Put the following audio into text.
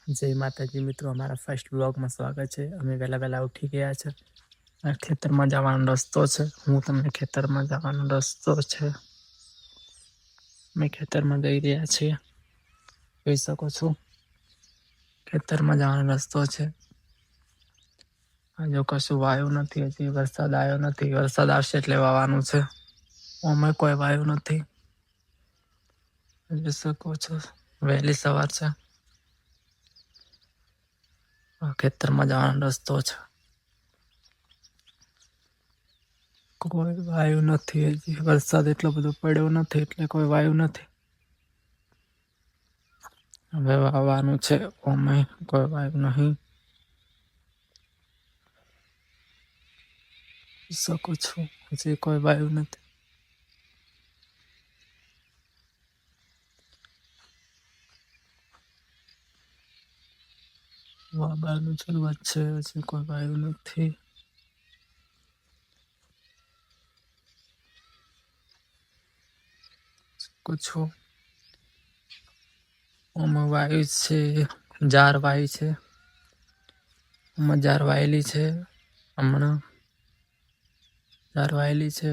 जय माताजी मित्रों, अमारा फर्स्ट व्लॉग में स्वागत है। अमे वेला वेला उठी गया है। खेतर में जवानो रस्तो है। हूँ तमने खेतर में जवानो रस्तो है। मैं खेतर में जई रह्या छे। જોઈ શકો છો ખેતર માં જવાનો રસ્તો છે। જો કશું વાયુ નથી, હજી વરસાદ આવ્યો નથી। વરસાદ આવશે એટલે વાવાનું છે। અમે કોઈ વાયુ નથી। જોઈ શકો છો વહેલી સવાર છે। ખેતર માં જવાનો રસ્તો છે। કોઈ વાયુ નથી, હજી વરસાદ એટલો બધો પડ્યો નથી એટલે કોઈ વાયુ નથી। હવે વાવાનું છે। અમે કોઈ વાયુ નહીં। શકો છો હજી કોઈ વાયુ નથી। વાબાનું શરૂઆત છે, હજી કોઈ વાયુ નથી। શકો છો આમાં વાયુ છે। જાર વાય છે। આમાં જાર વાયેલી છે। હમણાં જાર વાયેલી છે।